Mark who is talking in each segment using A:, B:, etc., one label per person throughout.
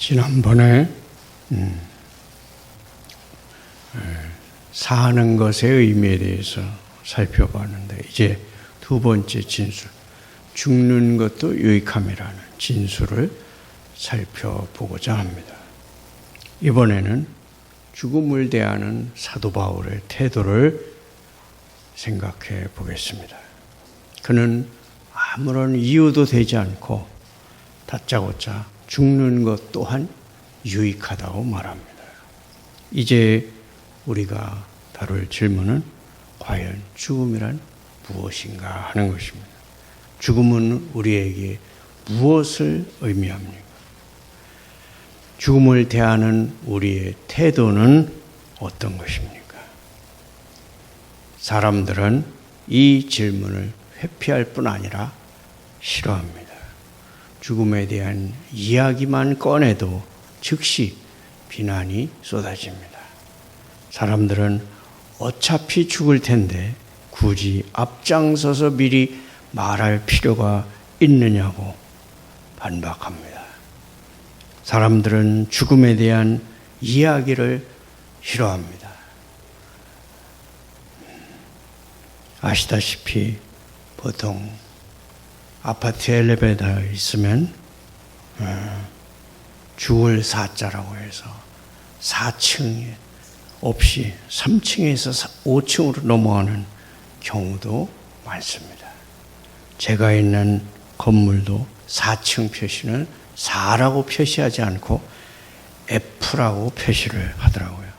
A: 지난번에 사는 것의 의미에 대해서 살펴봤는데 이제 두 번째 진술, 죽는 것도 유익함이라는 진술을 살펴보고자 합니다. 이번에는 죽음을 대하는 사도 바울의 태도를 생각해 보겠습니다. 그는 아무런 이유도 되지 않고 다짜고짜 죽는 것 또한 유익하다고 말합니다. 이제 우리가 다룰 질문은 과연 죽음이란 무엇인가 하는 것입니다. 죽음은 우리에게 무엇을 의미합니까? 죽음을 대하는 우리의 태도는 어떤 것입니까? 사람들은 이 질문을 회피할 뿐 아니라 싫어합니다. 죽음에 대한 이야기만 꺼내도 즉시 비난이 쏟아집니다. 사람들은 어차피 죽을 텐데 굳이 앞장서서 미리 말할 필요가 있느냐고 반박합니다. 사람들은 죽음에 대한 이야기를 싫어합니다. 아시다시피 보통 아파트 엘리베이터에 있으면 죽을 사자라고 해서 4층 없이 3층에서 5층으로 넘어가는 경우도 많습니다. 제가 있는 건물도 4층 표시는 4라고 표시하지 않고 F라고 표시를 하더라고요.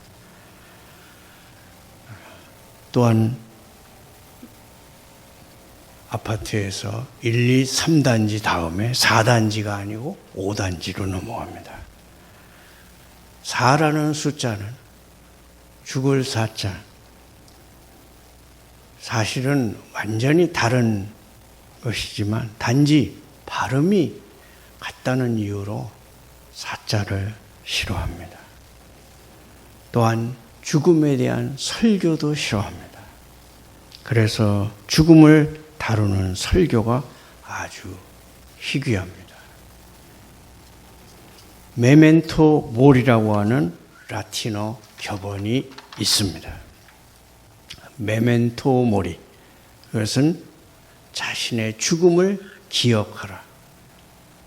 A: 또한 아파트에서 1, 2, 3단지 다음에 4단지가 아니고 5단지로 넘어갑니다. 4라는 숫자는 죽을 사자, 사실은 완전히 다른 것이지만 단지 발음이 같다는 이유로 사자를 싫어합니다. 또한 죽음에 대한 설교도 싫어합니다. 그래서 죽음을 다루는 설교가 아주 희귀합니다. 메멘토 모리라고 하는 라틴어 격언이 있습니다. 메멘토 모리, 그것은 자신의 죽음을 기억하라.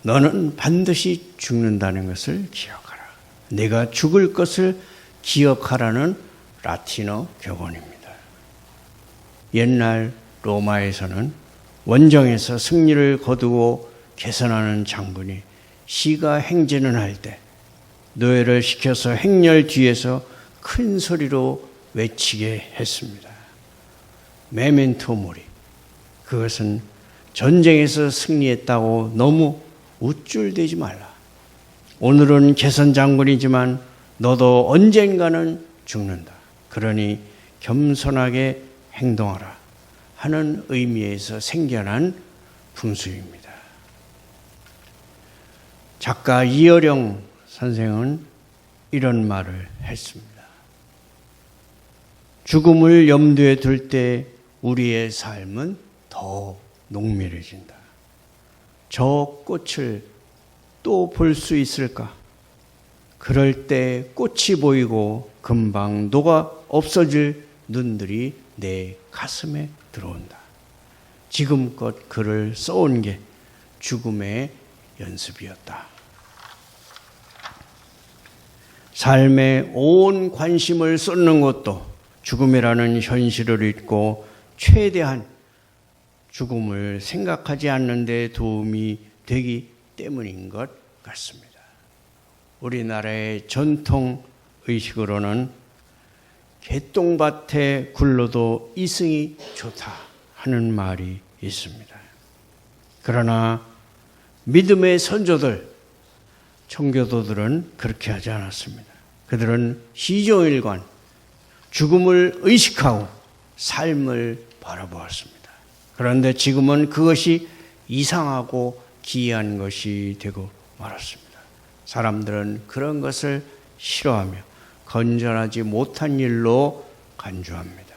A: 너는 반드시 죽는다는 것을 기억하라. 내가 죽을 것을 기억하라는 라틴어 격언입니다. 옛날 로마에서는 원정에서 승리를 거두고 개선하는 장군이 시가 행진을 할 때 노예를 시켜서 행렬 뒤에서 큰 소리로 외치게 했습니다. 메멘토 모리. 그것은 전쟁에서 승리했다고 너무 우쭐대지 말라. 오늘은 개선 장군이지만 너도 언젠가는 죽는다. 그러니 겸손하게 행동하라 하는 의미에서 생겨난 풍수입니다. 작가 이어령 선생은 이런 말을 했습니다. 죽음을 염두에 둘 때 우리의 삶은 더 농밀해진다. 저 꽃을 또 볼 수 있을까? 그럴 때 꽃이 보이고 금방 녹아 없어질 눈들이 내 가슴에 들어온다. 지금껏 글을 써온 게 죽음의 연습이었다. 삶에 온 관심을 쏟는 것도 죽음이라는 현실을 잊고 최대한 죽음을 생각하지 않는 데 도움이 되기 때문인 것 같습니다. 우리나라의 전통 의식으로는 개똥밭에 굴러도 이승이 좋다 하는 말이 있습니다. 그러나 믿음의 선조들, 청교도들은 그렇게 하지 않았습니다. 그들은 시종일관 죽음을 의식하고 삶을 바라보았습니다. 그런데 지금은 그것이 이상하고 기이한 것이 되고 말았습니다. 사람들은 그런 것을 싫어하며 건전하지 못한 일로 간주합니다.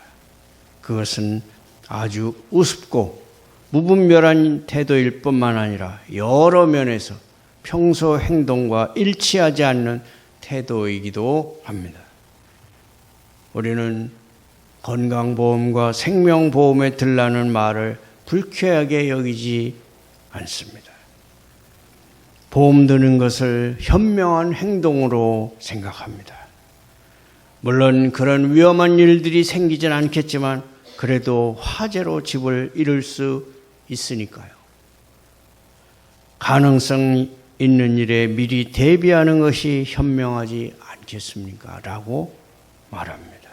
A: 그것은 아주 우습고 무분별한 태도일 뿐만 아니라 여러 면에서 평소 행동과 일치하지 않는 태도이기도 합니다. 우리는 건강보험과 생명보험에 들라는 말을 불쾌하게 여기지 않습니다. 보험 드는 것을 현명한 행동으로 생각합니다. 물론 그런 위험한 일들이 생기진 않겠지만 그래도 화재로 집을 잃을 수 있으니까요. 가능성 있는 일에 미리 대비하는 것이 현명하지 않겠습니까? 라고 말합니다.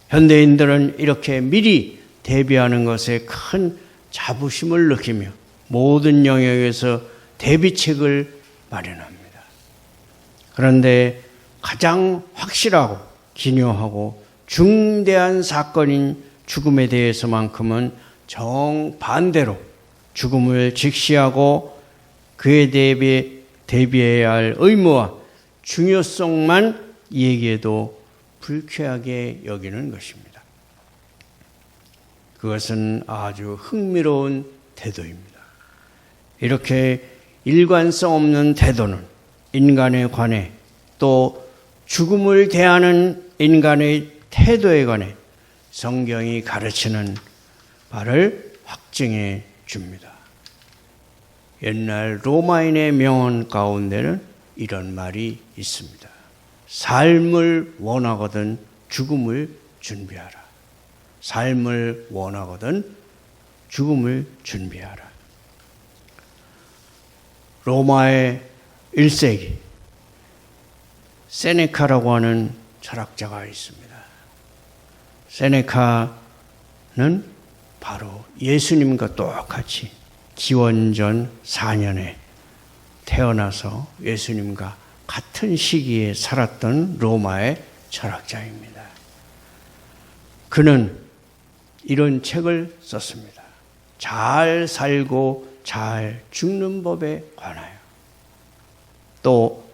A: 현대인들은 이렇게 미리 대비하는 것에 큰 자부심을 느끼며 모든 영역에서 대비책을 마련합니다. 그런데 가장 확실하고 기묘하고 중대한 사건인 죽음에 대해서만큼은 정반대로 죽음을 직시하고 그에 대비해야 할 의무와 중요성만 얘기해도 불쾌하게 여기는 것입니다. 그것은 아주 흥미로운 태도입니다. 이렇게 일관성 없는 태도는 인간에 관해 또 죽음을 대하는 인간의 태도에 관해 성경이 가르치는 바를 확증해 줍니다. 옛날 로마인의 명언 가운데는 이런 말이 있습니다. 삶을 원하거든 죽음을 준비하라. 삶을 원하거든 죽음을 준비하라. 로마의 1세기 세네카라고 하는 철학자가 있습니다. 세네카는 바로 예수님과 똑같이 기원전 4년에 태어나서 예수님과 같은 시기에 살았던 로마의 철학자입니다. 그는 이런 책을 썼습니다. 잘 살고 잘 죽는 법에 관하여. 또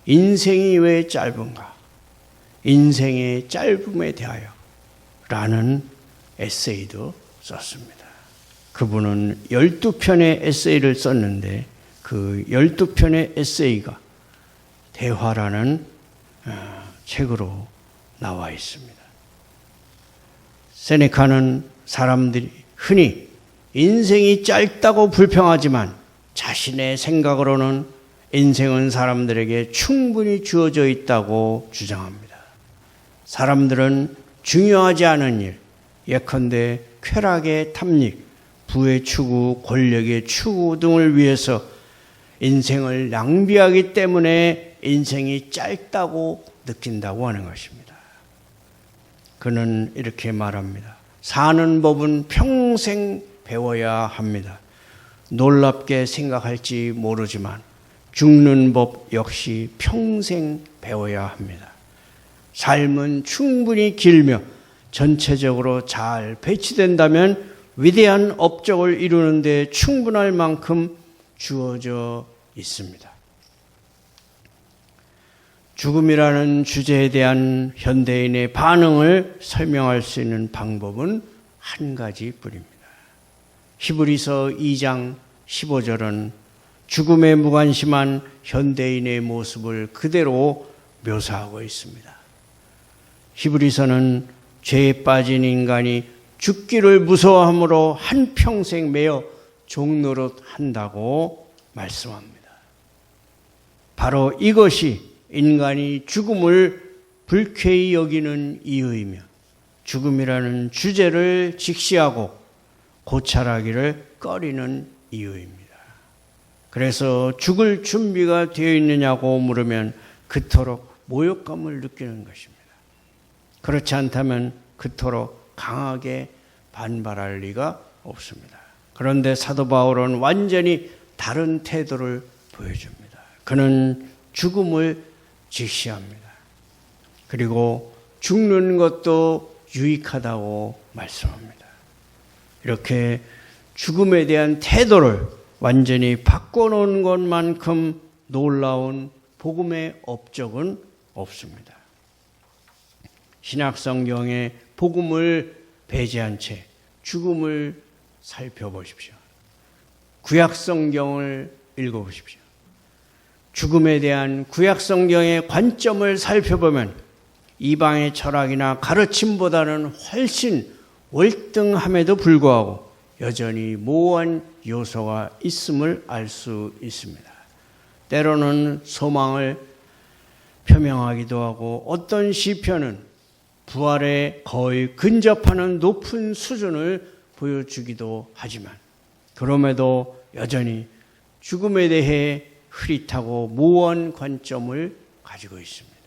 A: 인생이 왜 짧은가? 인생의 짧음에 대하여 라는 에세이도 썼습니다. 그분은 12편의 에세이를 썼는데 그 12편의 에세이가 대화라는 책으로 나와 있습니다. 세네카는 사람들이 흔히 인생이 짧다고 불평하지만 자신의 생각으로는 인생은 사람들에게 충분히 주어져 있다고 주장합니다. 사람들은 중요하지 않은 일, 예컨대 쾌락의 탐닉, 부의 추구, 권력의 추구 등을 위해서 인생을 낭비하기 때문에 인생이 짧다고 느낀다고 하는 것입니다. 그는 이렇게 말합니다. 사는 법은 평생 배워야 합니다. 놀랍게 생각할지 모르지만 죽는 법 역시 평생 배워야 합니다. 삶은 충분히 길며 전체적으로 잘 배치된다면 위대한 업적을 이루는 데 충분할 만큼 주어져 있습니다. 죽음이라는 주제에 대한 현대인의 반응을 설명할 수 있는 방법은 한 가지뿐입니다. 히브리서 2장 15절은 죽음에 무관심한 현대인의 모습을 그대로 묘사하고 있습니다. 히브리서는 죄에 빠진 인간이 죽기를 무서워함으로 한평생 매여 종노릇 한다고 말씀합니다. 바로 이것이 인간이 죽음을 불쾌히 여기는 이유이며 죽음이라는 주제를 직시하고 고찰하기를 꺼리는 이유입니다. 그래서 죽을 준비가 되어 있느냐고 물으면 그토록 모욕감을 느끼는 것입니다. 그렇지 않다면 그토록 강하게 반발할 리가 없습니다. 그런데 사도 바울은 완전히 다른 태도를 보여줍니다. 그는 죽음을 직시합니다. 그리고 죽는 것도 유익하다고 말씀합니다. 이렇게 죽음에 대한 태도를 완전히 바꿔놓은 것만큼 놀라운 복음의 업적은 없습니다. 신약성경에 복음을 배제한 채 죽음을 살펴보십시오. 구약성경을 읽어보십시오. 죽음에 대한 구약 성경의 관점을 살펴보면 이방의 철학이나 가르침보다는 훨씬 월등함에도 불구하고 여전히 모호한 요소가 있음을 알 수 있습니다. 때로는 소망을 표명하기도 하고 어떤 시편은 부활에 거의 근접하는 높은 수준을 보여주기도 하지만 그럼에도 여전히 죽음에 대해 흐릿하고 모호한 관점을 가지고 있습니다.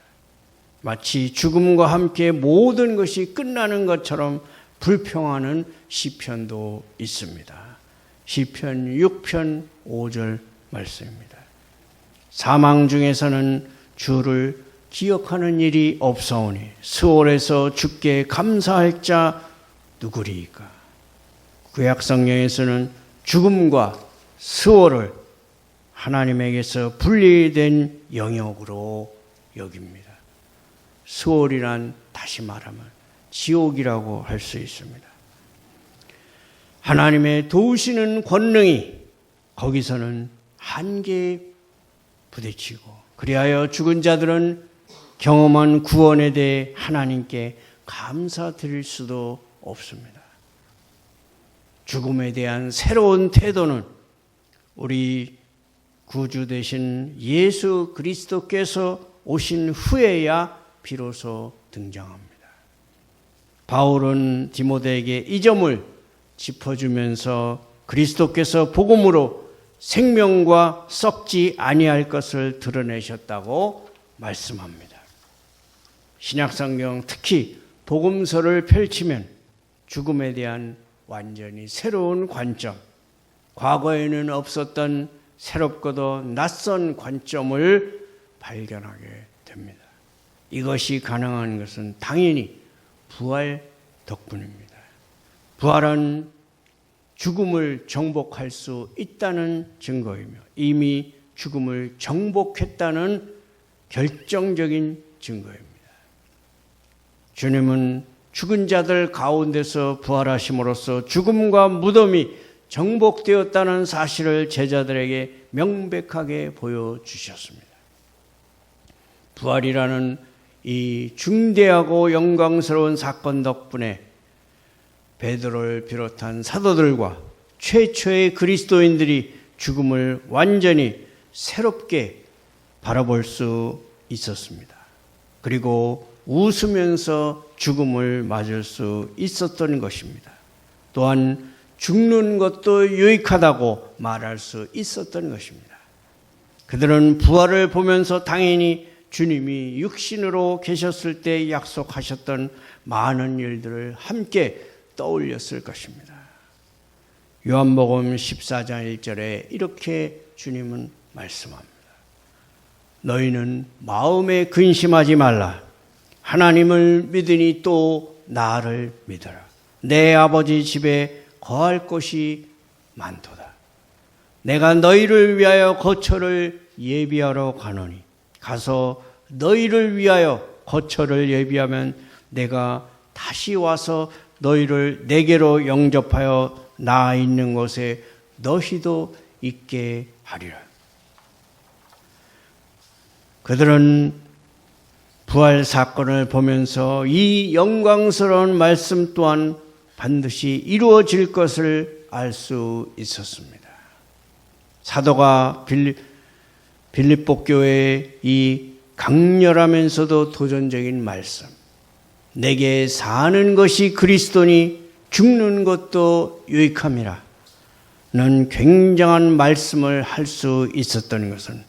A: 마치 죽음과 함께 모든 것이 끝나는 것처럼 불평하는 시편도 있습니다. 시편 6편 5절 말씀입니다. 사망 중에서는 주를 기억하는 일이 없사오니 스올에서 주께 감사할 자 누구리이까. 구약 성경에서는 죽음과 스올을 하나님에게서 분리된 영역으로 여깁니다. 스올이란 다시 말하면 지옥이라고 할 수 있습니다. 하나님의 도우시는 권능이 거기서는 한계에 부딪히고 그리하여 죽은 자들은 경험한 구원에 대해 하나님께 감사드릴 수도 없습니다. 죽음에 대한 새로운 태도는 우리 구주 되신 예수 그리스도께서 오신 후에야 비로소 등장합니다. 바울은 디모데에게 이 점을 짚어주면서 그리스도께서 복음으로 생명과 썩지 아니할 것을 드러내셨다고 말씀합니다. 신약성경 특히 복음서를 펼치면 죽음에 대한 완전히 새로운 관점, 과거에는 없었던 새롭고도 낯선 관점을 발견하게 됩니다. 이것이 가능한 것은 당연히 부활 덕분입니다. 부활은 죽음을 정복할 수 있다는 증거이며 이미 죽음을 정복했다는 결정적인 증거입니다. 주님은 죽은 자들 가운데서 부활하심으로써 죽음과 무덤이 정복되었다는 사실을 제자들에게 명백하게 보여주셨습니다. 부활이라는 이 중대하고 영광스러운 사건 덕분에 베드로를 비롯한 사도들과 최초의 그리스도인들이 죽음을 완전히 새롭게 바라볼 수 있었습니다. 그리고 웃으면서 죽음을 맞을 수 있었던 것입니다. 또한 죽는 것도 유익하다고 말할 수 있었던 것입니다. 그들은 부활을 보면서 당연히 주님이 육신으로 계셨을 때 약속하셨던 많은 일들을 함께 떠올렸을 것입니다. 요한복음 14장 1절에 이렇게 주님은 말씀합니다. 너희는 마음에 근심하지 말라. 하나님을 믿으니 또 나를 믿어라. 내 아버지 집에 거할 곳이 많도다. 내가 너희를 위하여 거처를 예비하러 가노니 가서 너희를 위하여 거처를 예비하면 내가 다시 와서 너희를 내게로 영접하여 나 있는 곳에 너희도 있게 하리라. 그들은 부활 사건을 보면서 이 영광스러운 말씀 또한 반드시 이루어질 것을 알 수 있었습니다. 사도가 빌립보 교회의 이 강렬하면서도 도전적인 말씀, 내게 사는 것이 그리스도니 죽는 것도 유익함이라 는 굉장한 말씀을 할 수 있었던 것은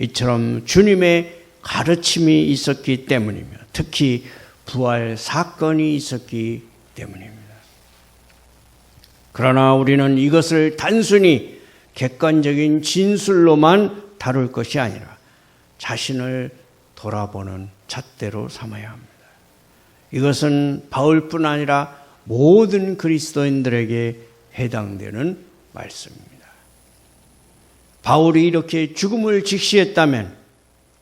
A: 이처럼 주님의 가르침이 있었기 때문이며 특히 부활 사건이 있었기 때문입니다. 그러나 우리는 이것을 단순히 객관적인 진술로만 다룰 것이 아니라 자신을 돌아보는 잣대로 삼아야 합니다. 이것은 바울뿐 아니라 모든 그리스도인들에게 해당되는 말씀입니다. 바울이 이렇게 죽음을 직시했다면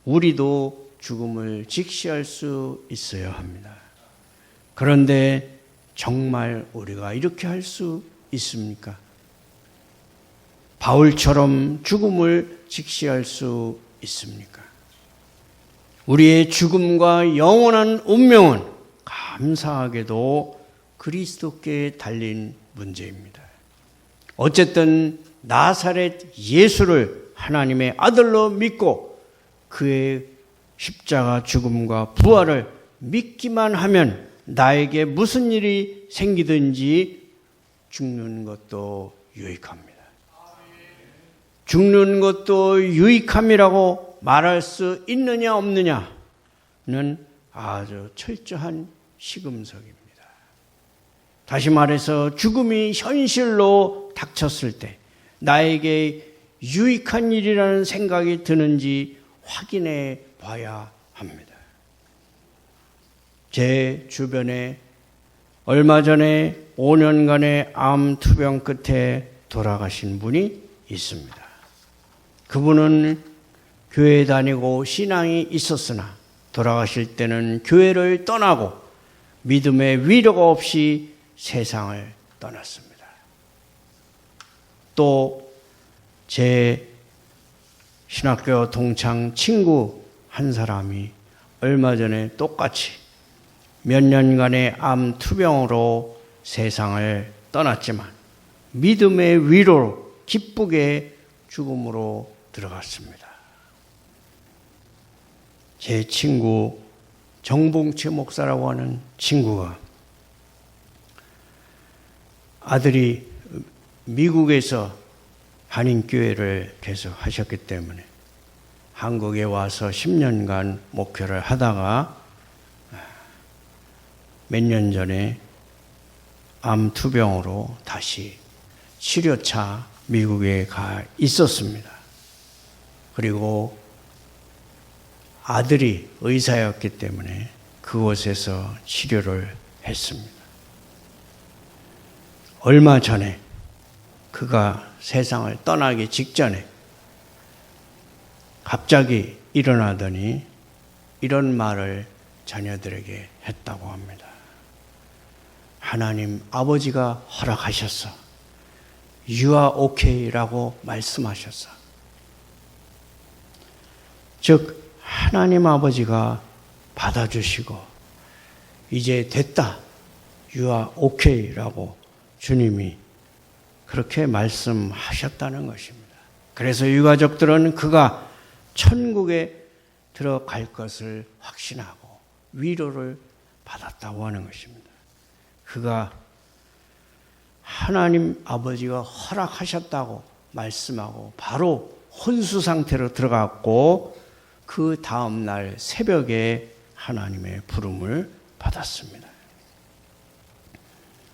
A: 우리도 죽음을 직시할 수 있어야 합니다. 그런데 정말 우리가 이렇게 할 수 있습니까? 바울처럼 죽음을 직시할 수 있습니까? 우리의 죽음과 영원한 운명은 감사하게도 그리스도께 달린 문제입니다. 어쨌든 나사렛 예수를 하나님의 아들로 믿고 그의 십자가 죽음과 부활을 믿기만 하면 나에게 무슨 일이 생기든지 죽는 것도 유익합니다. 죽는 것도 유익함이라고 말할 수 있느냐 없느냐는 아주 철저한 시금석입니다. 다시 말해서 죽음이 현실로 닥쳤을 때 나에게 유익한 일이라는 생각이 드는지 확인해 봐야 합니다. 제 주변에 얼마 전에 5년간의 암 투병 끝에 돌아가신 분이 있습니다. 그분은 교회 다니고 신앙이 있었으나 돌아가실 때는 교회를 떠나고 믿음의 위로가 없이 세상을 떠났습니다. 또 제 신학교 동창 친구 한 사람이 얼마 전에 똑같이 몇 년간의 암 투병으로 세상을 떠났지만 믿음의 위로로 기쁘게 죽음으로 들어갔습니다. 제 친구 정봉채 목사라고 하는 친구가 아들이 미국에서 한인교회를 계속 하셨기 때문에 한국에 와서 10년간 목회를 하다가 몇 년 전에 암 투병으로 다시 치료차 미국에 가 있었습니다. 그리고 아들이 의사였기 때문에 그곳에서 치료를 했습니다. 얼마 전에 그가 세상을 떠나기 직전에 갑자기 일어나더니 이런 말을 자녀들에게 했다고 합니다. 하나님 아버지가 허락하셨어. You are okay 라고 말씀하셨어. 즉 하나님 아버지가 받아주시고 이제 됐다. You are okay 라고 주님이 그렇게 말씀하셨다는 것입니다. 그래서 유가족들은 그가 천국에 들어갈 것을 확신하고 위로를 받았다고 하는 것입니다. 그가 하나님 아버지가 허락하셨다고 말씀하고 바로 혼수 상태로 들어갔고 그 다음 날 새벽에 하나님의 부름을 받았습니다.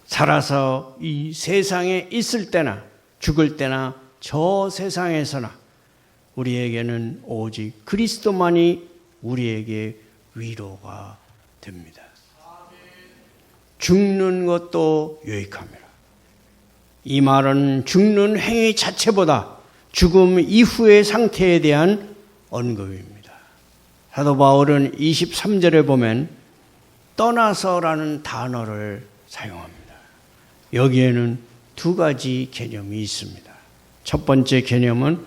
A: 살아서 이 세상에 있을 때나 죽을 때나 저 세상에서나 우리에게는 오직 그리스도만이 우리에게 위로가 됩니다. 죽는 것도 유익합니다. 이 말은 죽는 행위 자체보다 죽음 이후의 상태에 대한 언급입니다. 사도 바울은 23절에 보면 떠나서라는 단어를 사용합니다. 여기에는 두 가지 개념이 있습니다. 첫 번째 개념은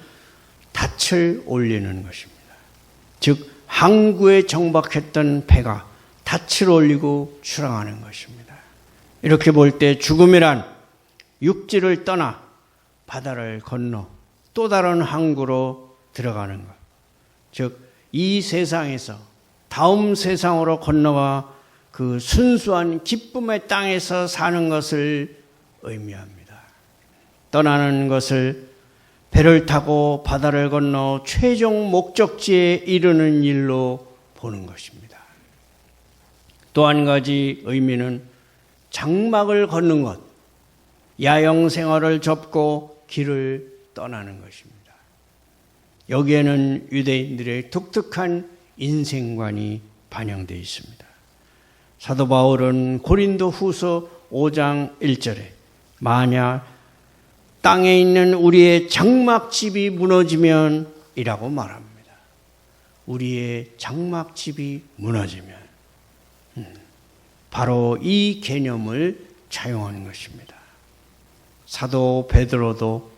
A: 닻을 올리는 것입니다. 즉 항구에 정박했던 배가 닻을 올리고 출항하는 것입니다. 이렇게 볼 때 죽음이란 육지를 떠나 바다를 건너 또 다른 항구로 들어가는 것. 즉 이 세상에서 다음 세상으로 건너가 그 순수한 기쁨의 땅에서 사는 것을 의미합니다. 떠나는 것을 배를 타고 바다를 건너 최종 목적지에 이르는 일로 보는 것입니다. 또 한 가지 의미는 장막을 걷는 것, 야영 생활을 접고 길을 떠나는 것입니다. 여기에는 유대인들의 독특한 인생관이 반영되어 있습니다. 사도 바울은 고린도 후서 5장 1절에 만약 땅에 있는 우리의 장막집이 무너지면 이라고 말합니다. 우리의 장막집이 무너지면 바로 이 개념을 차용하는 것입니다. 사도 베드로도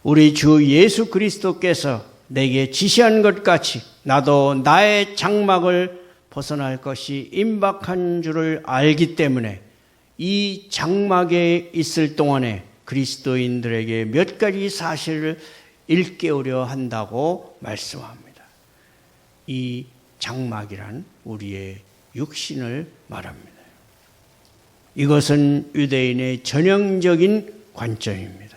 A: 우리 주 예수 그리스도께서 내게 지시한 것 같이 나도 나의 장막을 벗어날 것이 임박한 줄을 알기 때문에 이 장막에 있을 동안에 그리스도인들에게 몇 가지 사실을 일깨우려 한다고 말씀합니다. 이 장막이란 우리의 육신을 말합니다. 이것은 유대인의 전형적인 관점입니다.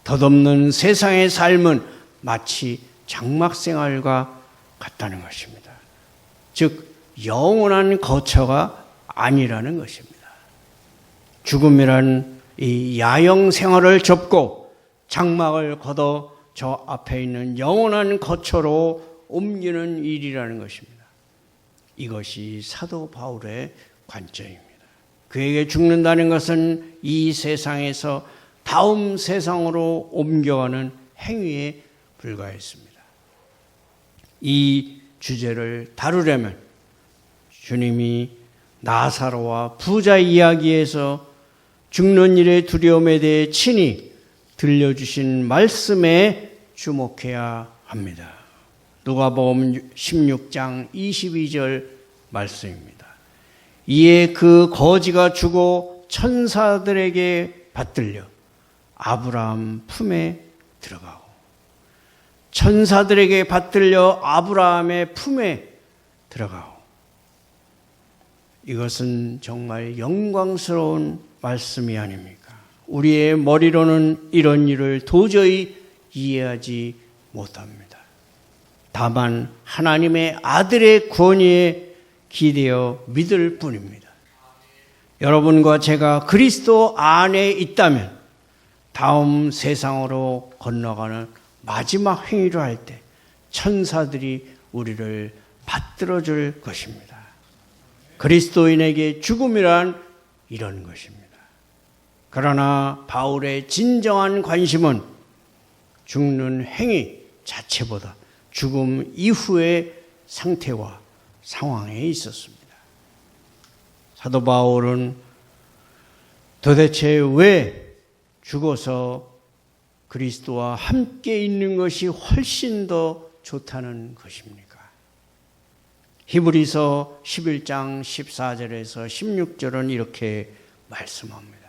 A: 덧없는 세상의 삶은 마치 장막 생활과 같다는 것입니다. 즉 영원한 거처가 아니라는 것입니다. 죽음이란 이 야영 생활을 접고 장막을 걷어 저 앞에 있는 영원한 거처로 옮기는 일이라는 것입니다. 이것이 사도 바울의 관점입니다. 그에게 죽는다는 것은 이 세상에서 다음 세상으로 옮겨가는 행위에 불과했습니다. 이 주제를 다루려면 주님이 나사로와 부자 이야기에서 죽는 일의 두려움에 대해 친히 들려주신 말씀에 주목해야 합니다. 누가복음 16장 22절 말씀입니다. 이에 그 거지가 죽어 천사들에게 받들려 아브라함 품에 들어가고, 천사들에게 받들려 아브라함의 품에 들어가고, 이것은 정말 영광스러운 말씀이 아닙니까? 우리의 머리로는 이런 일을 도저히 이해하지 못합니다. 다만 하나님의 아들의 권위에 기대어 믿을 뿐입니다. 여러분과 제가 그리스도 안에 있다면 다음 세상으로 건너가는 마지막 행위를 할 때 천사들이 우리를 받들어 줄 것입니다. 그리스도인에게 죽음이란 이런 것입니다. 그러나 바울의 진정한 관심은 죽는 행위 자체보다 죽음 이후의 상태와 상황에 있었습니다. 사도 바울은 도대체 왜 죽어서 그리스도와 함께 있는 것이 훨씬 더 좋다는 것입니까? 히브리서 11장 14절에서 16절은 이렇게 말씀합니다.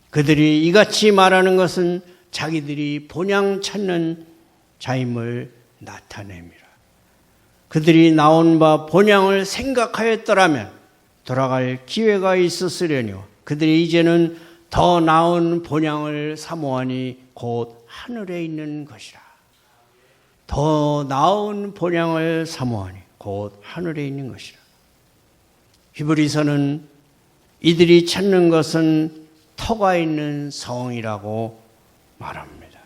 A: 그들이 이같이 말하는 것은 자기들이 본향 찾는 자임을 나타냅니다. 그들이 나온 바 본향을 생각하였더라면 돌아갈 기회가 있었으려니와 그들이 이제는 더 나은 본향을 사모하니 곧 하늘에 있는 것이라. 더 나은 본향을 사모하니 곧 하늘에 있는 것이라. 히브리서는 이들이 찾는 것은 터가 있는 성이라고 말합니다.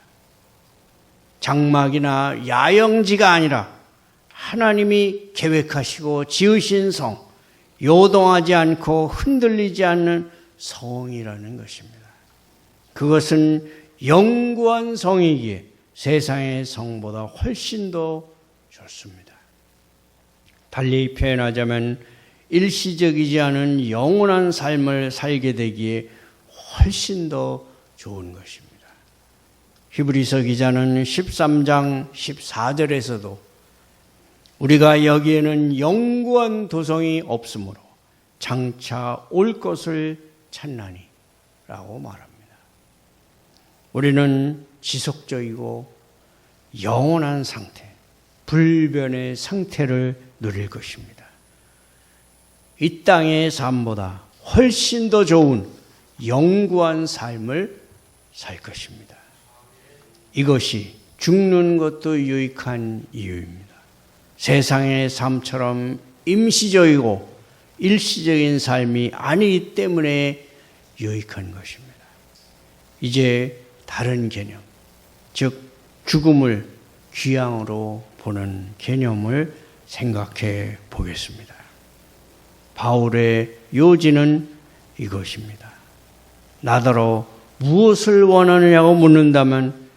A: 장막이나 야영지가 아니라 하나님이 계획하시고 지으신 성, 요동하지 않고 흔들리지 않는 성이라는 것입니다. 그것은 영구한 성이기에 세상의 성보다 훨씬 더 좋습니다. 달리 표현하자면 일시적이지 않은 영원한 삶을 살게 되기에 훨씬 더 좋은 것입니다. 히브리서 기자는 13장 14절에서도 우리가 여기에는 영구한 도성이 없으므로 장차 올 것을 찾나니 라고 말합니다. 우리는 지속적이고 영원한 상태, 불변의 상태를 누릴 것입니다. 이 땅의 삶보다 훨씬 더 좋은 영구한 삶을 살 것입니다. 이것이 죽는 것도 유익한 이유입니다. 세상의 삶처럼 임시적이고 일시적인 삶이 아니기 때문에 유익한 것입니다. 이제 다른 개념, 즉 죽음을 귀향으로 보는 개념을 생각해 보겠습니다. 바울의 요지는 이것입니다. 나더러 무엇을 원하느냐고 묻는다면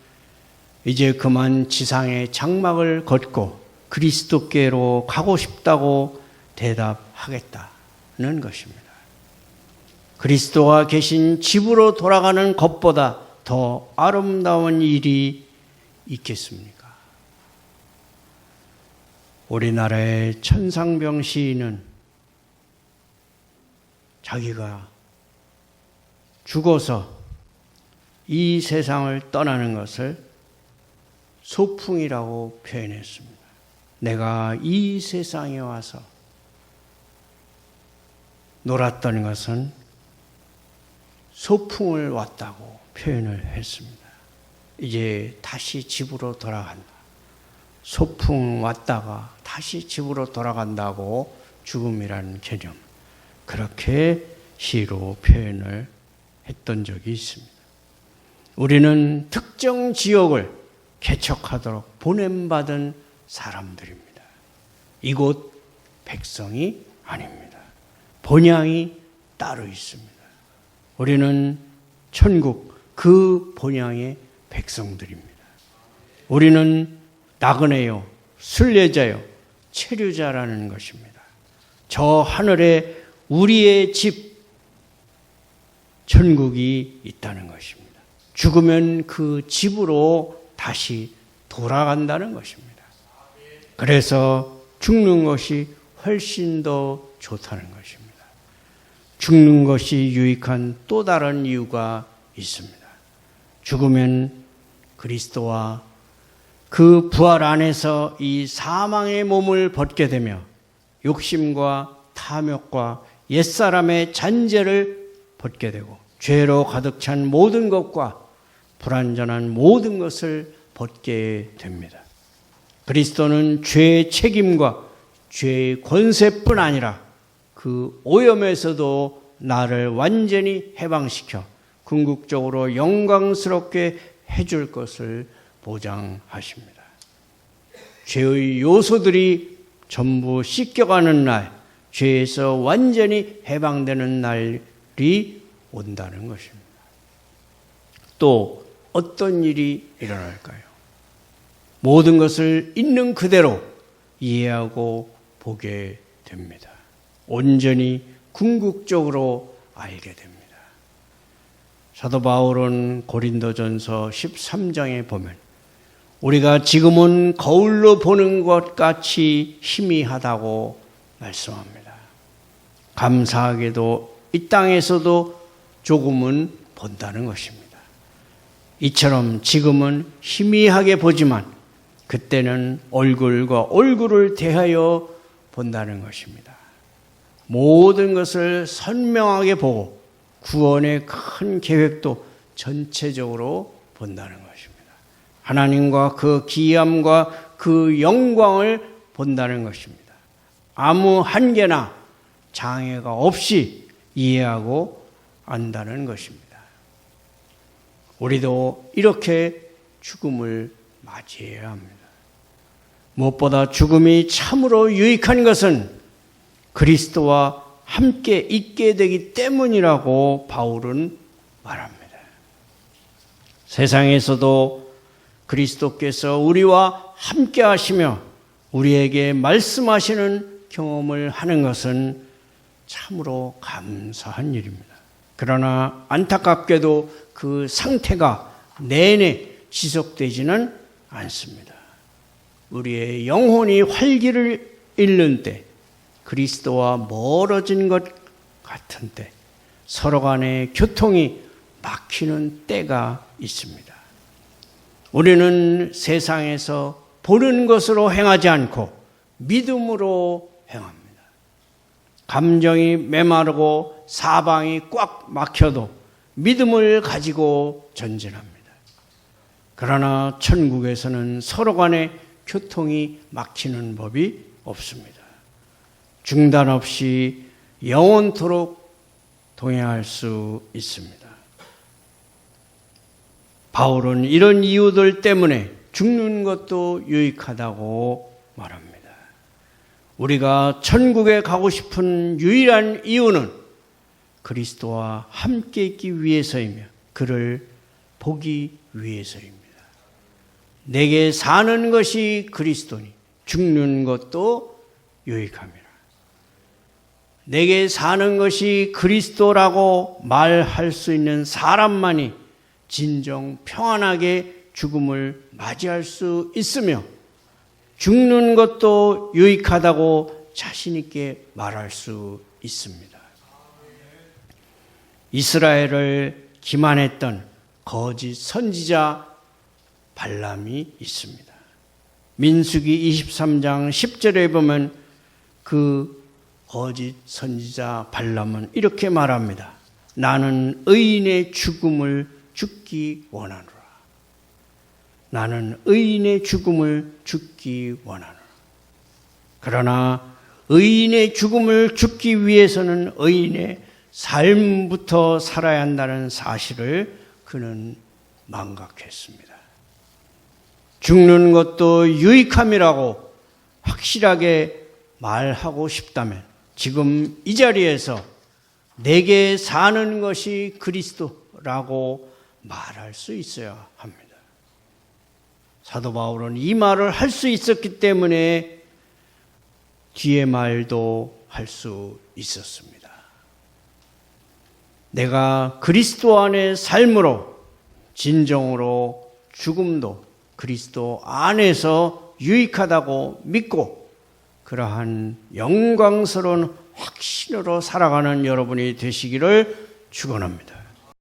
A: 이제 그만 지상의 장막을 걷고 그리스도께로 가고 싶다고 대답하겠다는 것입니다. 그리스도가 계신 집으로 돌아가는 것보다 더 아름다운 일이 있겠습니까? 우리나라의 천상병 시인은 자기가 죽어서 이 세상을 떠나는 것을 소풍이라고 표현했습니다. 내가 이 세상에 와서 놀았던 것은 소풍을 왔다고 표현을 했습니다. 이제 다시 집으로 돌아간다. 소풍 왔다가 다시 집으로 돌아간다고 죽음이라는 개념, 그렇게 시로 표현을 했던 적이 있습니다. 우리는 특정 지역을 개척하도록 보냄받은 사람들입니다. 이곳 백성이 아닙니다. 본향이 따로 있습니다. 우리는 천국 그 본향의 백성들입니다. 우리는 나그네요, 순례자요, 체류자라는 것입니다. 저 하늘에 우리의 집, 천국이 있다는 것입니다. 죽으면 그 집으로 다시 돌아간다는 것입니다. 그래서 죽는 것이 훨씬 더 좋다는 것입니다. 죽는 것이 유익한 또 다른 이유가 있습니다. 죽으면 그리스도와 그 부활 안에서 이 사망의 몸을 벗게 되며 욕심과 탐욕과 옛사람의 잔재를 벗게 되고 죄로 가득 찬 모든 것과 불완전한 모든 것을 벗게 됩니다. 그리스도는 죄의 책임과 죄의 권세뿐 아니라 그 오염에서도 나를 완전히 해방시켜 궁극적으로 영광스럽게 해줄 것을 보장하십니다. 죄의 요소들이 전부 씻겨가는 날, 죄에서 완전히 해방되는 날이 온다는 것입니다. 또 어떤 일이 일어날까요? 모든 것을 있는 그대로 이해하고 보게 됩니다. 온전히 궁극적으로 알게 됩니다. 사도 바울은 고린도전서 13장에 보면 우리가 지금은 거울로 보는 것 같이 희미하다고 말씀합니다. 감사하게도 이 땅에서도 조금은 본다는 것입니다. 이처럼 지금은 희미하게 보지만 그때는 얼굴과 얼굴을 대하여 본다는 것입니다. 모든 것을 선명하게 보고 구원의 큰 계획도 전체적으로 본다는 것입니다. 하나님과 그 기함과 그 영광을 본다는 것입니다. 아무 한계나 장애가 없이 이해하고 안다는 것입니다. 우리도 이렇게 죽음을 맞이해야 합니다. 무엇보다 죽음이 참으로 유익한 것은 그리스도와 함께 있게 되기 때문이라고 바울은 말합니다. 세상에서도 그리스도께서 우리와 함께 하시며 우리에게 말씀하시는 경험을 하는 것은 참으로 감사한 일입니다. 그러나 안타깝게도 그 상태가 내내 지속되지는 않습니다. 우리의 영혼이 활기를 잃는 때, 그리스도와 멀어진 것 같은 때, 서로 간의 교통이 막히는 때가 있습니다. 우리는 세상에서 보는 것으로 행하지 않고 믿음으로 행합니다. 감정이 메마르고 사방이 꽉 막혀도 믿음을 가지고 전진합니다. 그러나 천국에서는 서로 간의 교통이 막히는 법이 없습니다. 중단 없이 영원토록 동행할 수 있습니다. 바울은 이런 이유들 때문에 죽는 것도 유익하다고 말합니다. 우리가 천국에 가고 싶은 유일한 이유는 그리스도와 함께 있기 위해서이며 그를 보기 위해서입니다. 내게 사는 것이 그리스도니 죽는 것도 유익함이라. 내게 사는 것이 그리스도라고 말할 수 있는 사람만이 진정 평안하게 죽음을 맞이할 수 있으며 죽는 것도 유익하다고 자신 있게 말할 수 있습니다. 이스라엘을 기만했던 거짓 선지자 발람이 있습니다. 민수기 23장 10절에 보면 그 거짓 선지자 발람은 이렇게 말합니다. 나는 의인의 죽음을 죽기 원하노라. 나는 의인의 죽음을 죽기 원하노라. 그러나 의인의 죽음을 죽기 위해서는 의인의 삶부터 살아야 한다는 사실을 그는 망각했습니다. 죽는 것도 유익함이라고 확실하게 말하고 싶다면 지금 이 자리에서 내게 사는 것이 그리스도라고 말할 수 있어야 합니다. 사도 바울은 이 말을 할 수 있었기 때문에 뒤의 말도 할 수 있었습니다. 내가 그리스도 안의 삶으로 진정으로 죽음도 그리스도 안에서 유익하다고 믿고 그러한 영광스러운 확신으로 살아가는 여러분이 되시기를 축원합니다.